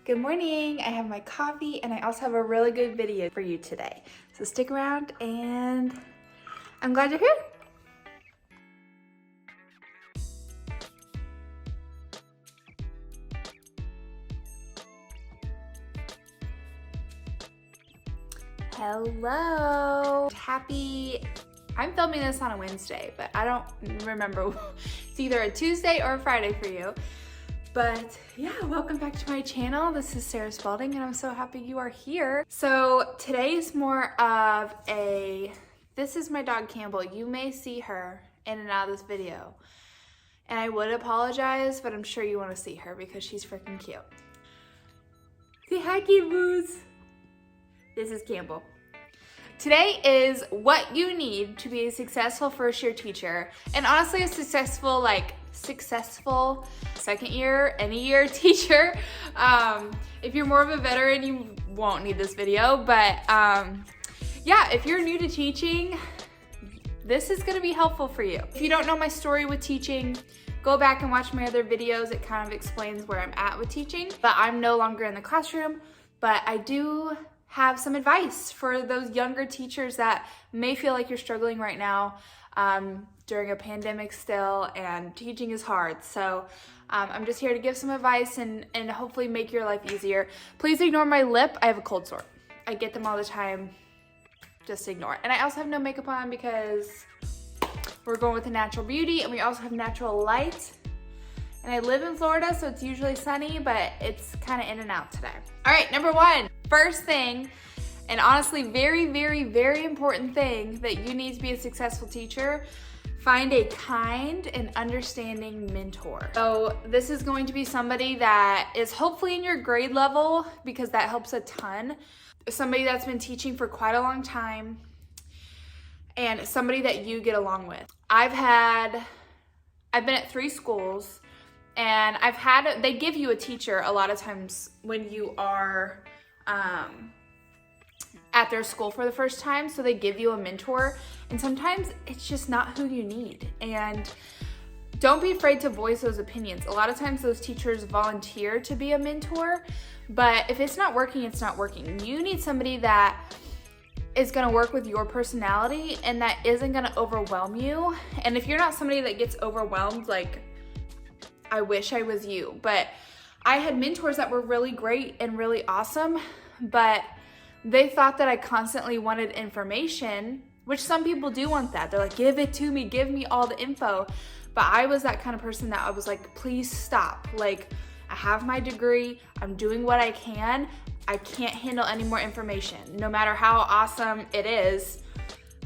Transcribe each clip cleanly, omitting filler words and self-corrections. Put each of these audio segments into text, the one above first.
Good morning. I have my coffee and I also have a really good video for you today. So stick around and I'm glad you're here. Hello. I'm filming this on a Wednesday, but I don't remember. It's either a Tuesday or a Friday for you. But yeah, welcome back to my channel. This is Sarah Spalding and I'm so happy you are here. So today is more of this is my dog Campbell. You may see her in and out of this video. And I would apologize, but I'm sure you want to see her because she's freaking cute. Say hi, Campbells. This is Campbell. Today is what you need to be a successful first year teacher, and honestly a successful second year, any year teacher. If you're more of a veteran, you won't need this video, but yeah, if you're new to teaching, this is gonna be helpful for you. If you don't know my story with teaching, go back and watch my other videos. It kind of explains where I'm at with teaching, but I'm no longer in the classroom, but I do have some advice for those younger teachers that may feel like you're struggling right now during a pandemic still, and teaching is hard. So I'm just here to give some advice and hopefully make your life easier. Please ignore my lip. I have a cold sore. I get them all the time. Just ignore it. And I also have no makeup on because we're going with the natural beauty, and we also have natural light. And I live in Florida, so it's usually sunny, but it's kind of in and out today. All right, number one. First thing, and honestly very, very, very important thing that you need to be a successful teacher, find a kind and understanding mentor. So this is going to be somebody that is hopefully in your grade level, because that helps a ton. Somebody that's been teaching for quite a long time, and somebody that you get along with. I've been at 3 schools, and they give you a teacher a lot of times when you are at their school for the first time, so they give you a mentor, and sometimes it's just not who you need. And don't be afraid to voice those opinions. A lot of times those teachers volunteer to be a mentor, but if it's not working, it's not working. You need somebody that is going to work with your personality and that isn't going to overwhelm you. And if you're not somebody that gets overwhelmed, like I wish I was you, but I had mentors that were really great and really awesome, but they thought that I constantly wanted information, which some people do want that. They're like, give it to me, give me all the info. But I was that kind of person that I was like, please stop. Like, I have my degree, I'm doing what I can. I can't handle any more information. No matter how awesome it is,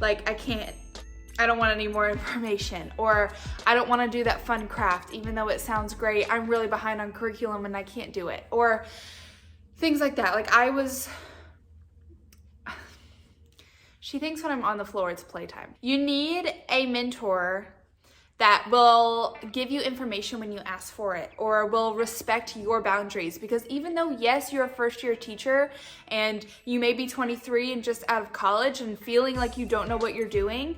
like I don't want any more information, or I don't want to do that fun craft, even though it sounds great. I'm really behind on curriculum and I can't do it, or things like that. Like she thinks when I'm on the floor, it's playtime. You need a mentor that will give you information when you ask for it, or will respect your boundaries. Because even though, yes, you're a first year teacher and you may be 23 and just out of college and feeling like you don't know what you're doing,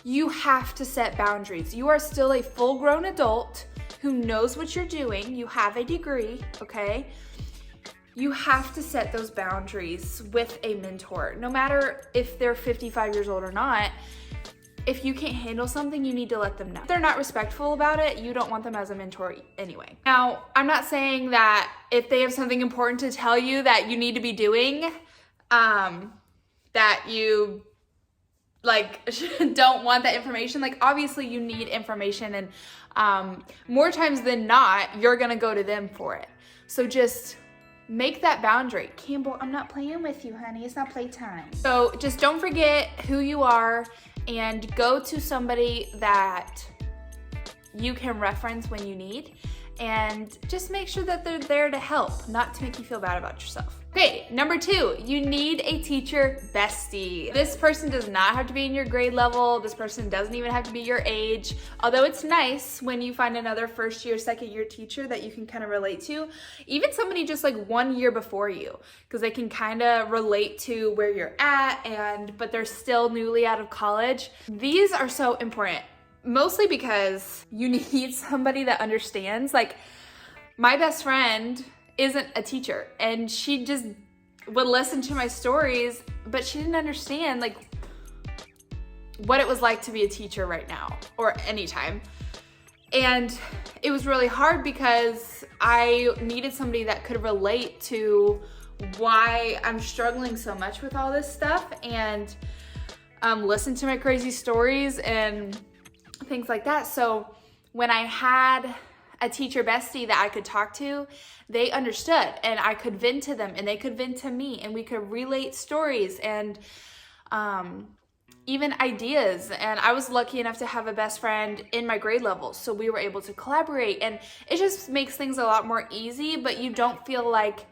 you have to set boundaries. You are still a full-grown adult who knows what you're doing. You have a degree, okay? You have to set those boundaries with a mentor. No matter if they're 55 years old or not, if you can't handle something, you need to let them know. If they're not respectful about it, you don't want them as a mentor anyway. Now, I'm not saying that if they have something important to tell you that you need to be doing, that you don't want that information. Like, obviously you need information, and more times than not, you're gonna go to them for it. So just make that boundary. Campbell, I'm not playing with you, honey. It's not playtime. So just don't forget who you are and go to somebody that you can reference when you need, and just make sure that they're there to help, not to make you feel bad about yourself. Okay, number 2, you need a teacher bestie. This person does not have to be in your grade level. This person doesn't even have to be your age. Although it's nice when you find another first year, second year teacher that you can kind of relate to. Even somebody just like 1 year before you, because they can kind of relate to where you're at, but they're still newly out of college. These are so important. Mostly because you need somebody that understands. Like, my best friend isn't a teacher, and she just would listen to my stories, but she didn't understand like what it was like to be a teacher right now or anytime. And it was really hard because I needed somebody that could relate to why I'm struggling so much with all this stuff, and listen to my crazy stories and things like that. So when I had a teacher bestie that I could talk to, they understood, and I could vent to them and they could vent to me, and we could relate stories and even ideas. And I was lucky enough to have a best friend in my grade level, so we were able to collaborate, and it just makes things a lot more easy, but you don't feel like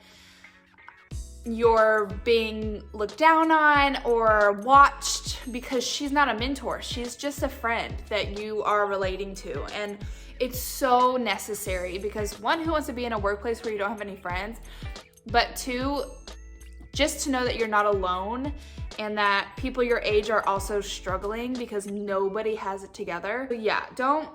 you're being looked down on or watched, because she's not a mentor. She's just a friend that you are relating to. And it's so necessary because, one, who wants to be in a workplace where you don't have any friends? But two, just to know that you're not alone and that people your age are also struggling, because nobody has it together. But yeah, don't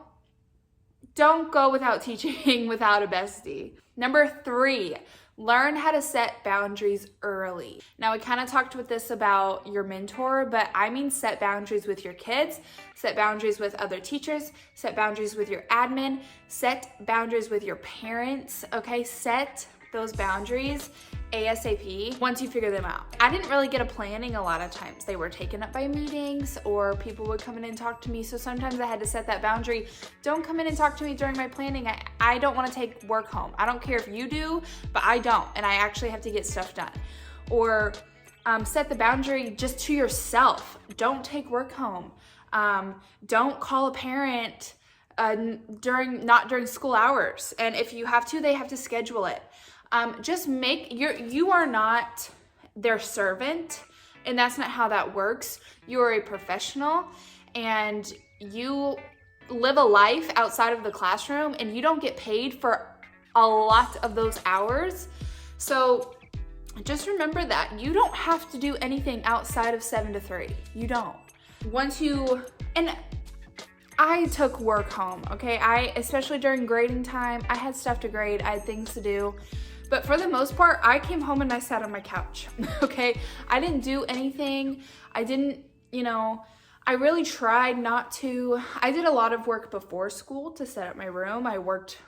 go without teaching without a bestie. Number 3, learn how to set boundaries early. Now, we kind of talked with this about your mentor, but I mean set boundaries with your kids, set boundaries with other teachers, set boundaries with your admin, set boundaries with your parents, okay? Set those boundaries ASAP once you figure them out. I didn't really get a planning a lot of times. They were taken up by meetings, or people would come in and talk to me. So sometimes I had to set that boundary. Don't come in and talk to me during my planning. I don't want to take work home. I don't care if you do, but I don't. And I actually have to get stuff done. Or set the boundary just to yourself. Don't take work home. Don't call a parent not during school hours. And if you have to, they have to schedule it. Just you are not their servant, and that's not how that works. You are a professional, and you live a life outside of the classroom, and you don't get paid for a lot of those hours. So just remember that you don't have to do anything outside of 7 to 3. You don't. And I took work home, okay? Especially during grading time, I had stuff to grade, I had things to do. But for the most part, I came home and I sat on my couch, okay? I didn't do anything. I really tried not to. I did a lot of work before school to set up my room. I worked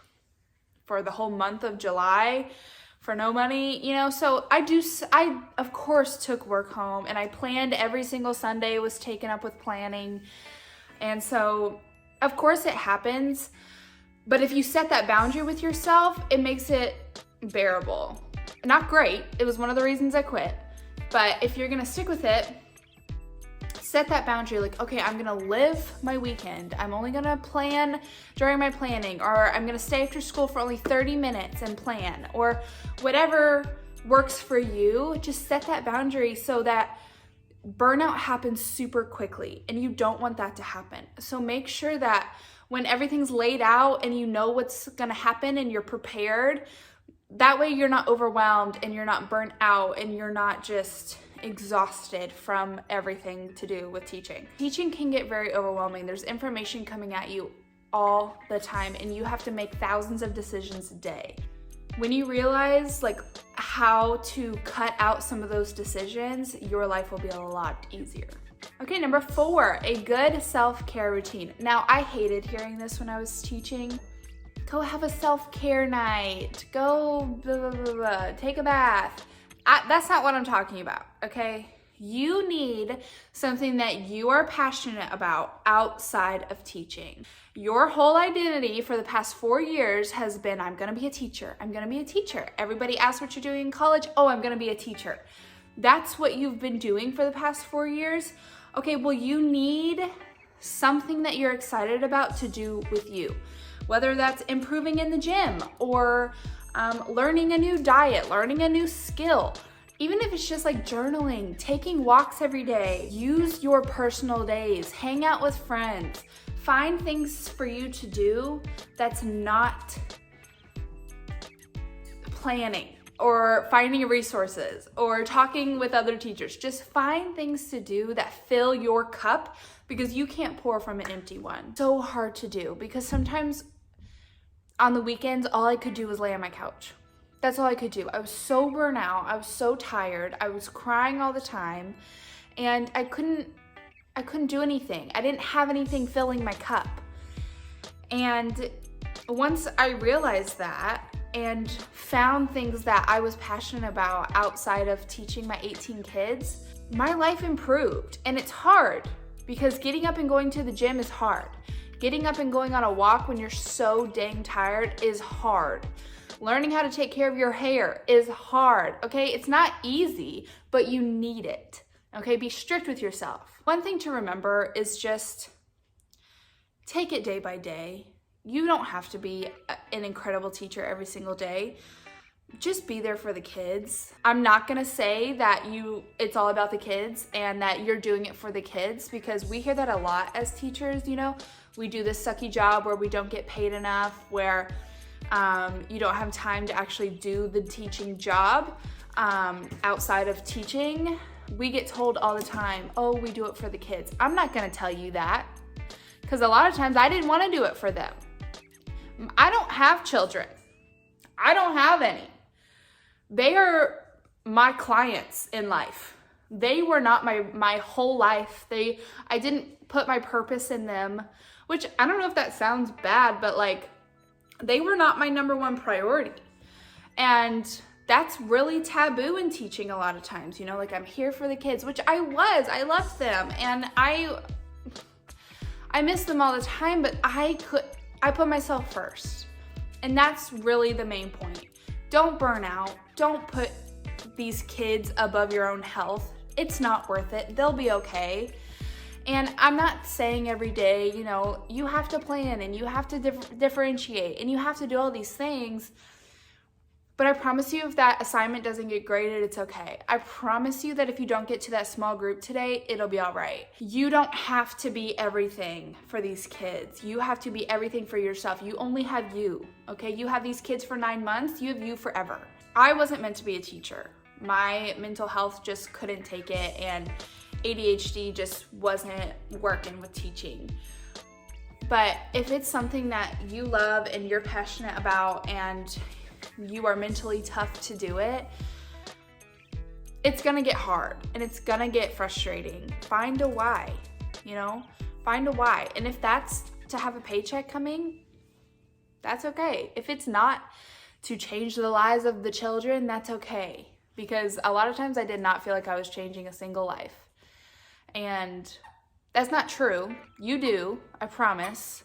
for the whole month of July for no money, so I of course took work home, and I planned every single Sunday was taken up with planning. And so, of course it happens. But if you set that boundary with yourself, it makes it bearable. Not great. It was one of the reasons I quit. But if you're gonna stick with it, set that boundary. Like, okay, I'm gonna live my weekend. I'm only gonna plan during my planning, or I'm gonna stay after school for only 30 minutes and plan, or whatever works for you. Just set that boundary so that burnout happens super quickly, and you don't want that to happen. So make sure that when everything's laid out and you know what's gonna happen and you're prepared, that way you're not overwhelmed and you're not burnt out and you're not just exhausted from everything to do with teaching. Teaching can get very overwhelming. There's information coming at you all the time, and you have to make thousands of decisions a day. When you realize how to cut out some of those decisions, your life will be a lot easier. Okay, number 4, a good self-care routine. Now, I hated hearing this when I was teaching. Go have a self-care night. Go blah, blah, blah, blah. Take a bath. That's not what I'm talking about, okay? You need something that you are passionate about outside of teaching. Your whole identity for the past 4 years has been, I'm gonna be a teacher. I'm gonna be a teacher. Everybody asks what you're doing in college. Oh, I'm gonna be a teacher. That's what you've been doing for the past 4 years. Okay, well, you need something that you're excited about to do with you. Whether that's improving in the gym, or learning a new diet, learning a new skill. Even if it's just journaling, taking walks every day, use your personal days, hang out with friends, find things for you to do that's not planning or finding resources or talking with other teachers. Just find things to do that fill your cup, because you can't pour from an empty one. So hard to do, because sometimes on the weekends, all I could do was lay on my couch. That's all I could do. I was so burnt out. I was so tired. I was crying all the time, and I couldn't do anything. I didn't have anything filling my cup. And once I realized that and found things that I was passionate about outside of teaching my 18 kids, my life improved. And it's hard because getting up and going to the gym is hard. Getting up and going on a walk when you're so dang tired is hard. Learning how to take care of your hair is hard, okay? It's not easy, but you need it, okay? Be strict with yourself. One thing to remember is just take it day by day. You don't have to be an incredible teacher every single day. Just be there for the kids. I'm not gonna say that it's all about the kids and that you're doing it for the kids, because we hear that a lot as teachers, you know? We do this sucky job where we don't get paid enough, where you don't have time to actually do the teaching job outside of teaching. We get told all the time, oh, we do it for the kids. I'm not gonna tell you that, because a lot of times I didn't wanna do it for them. I don't have children. I don't have any. They are my clients in life. They were not my whole life. I didn't put my purpose in them, which I don't know if that sounds bad, but like, they were not my number one priority. And that's really taboo in teaching a lot of times, you know, like I'm here for the kids, which I loved them, and I miss them all the time, but I put myself first. And that's really the main point. Don't burn out. Don't put these kids above your own health. It's not worth it. They'll be okay. And I'm not saying every day, you know, you have to plan and you have to differentiate and you have to do all these things. But I promise you, if that assignment doesn't get graded, it's okay. I promise you that if you don't get to that small group today, it'll be all right. You don't have to be everything for these kids. You have to be everything for yourself. You only have you, okay? You have these kids for 9 months. You have you forever. I wasn't meant to be a teacher. My mental health just couldn't take it, and ADHD just wasn't working with teaching. But if it's something that you love and you're passionate about and you are mentally tough to do it, it's gonna get hard and it's gonna get frustrating. Find a why, you know? Find a why. And if that's to have a paycheck coming, that's okay. If it's not to change the lives of the children, that's okay. Because a lot of times I did not feel like I was changing a single life. And that's not true. You do, I promise.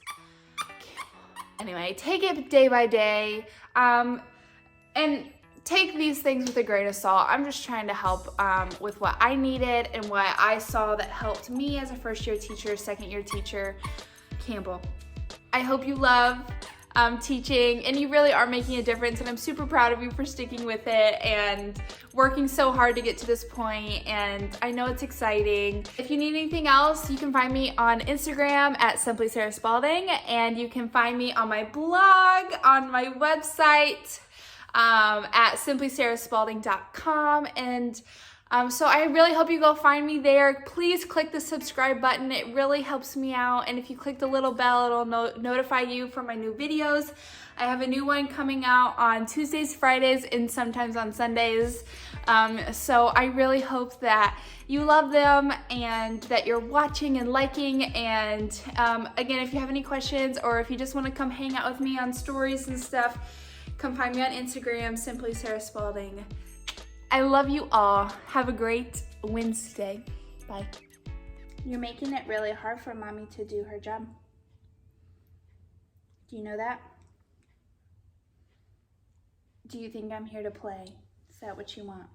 Anyway, take it day by day. And take these things with a grain of salt. I'm just trying to help with what I needed and what I saw that helped me as a first-year teacher, second-year teacher. Campbell, I hope you love teaching and you really are making a difference, and I'm super proud of you for sticking with it and working so hard to get to this point, and I know it's exciting. If you need anything else, you can find me on Instagram at Simply Sarah Spalding, and you can find me on my blog, on my website, at simplysarahspalding.com. And so I really hope you go find me there. Please click the subscribe button. It really helps me out. And if you click the little bell, it'll notify you for my new videos. I have a new one coming out on Tuesdays, Fridays, and sometimes on Sundays. So I really hope that you love them and that you're watching and liking. And again, if you have any questions or if you just want to come hang out with me on stories and stuff, come find me on Instagram, Simply Sarah Spalding. I love you all. Have a great Wednesday. Bye. You're making it really hard for mommy to do her job. Do you know that? Do you think I'm here to play? Is that what you want?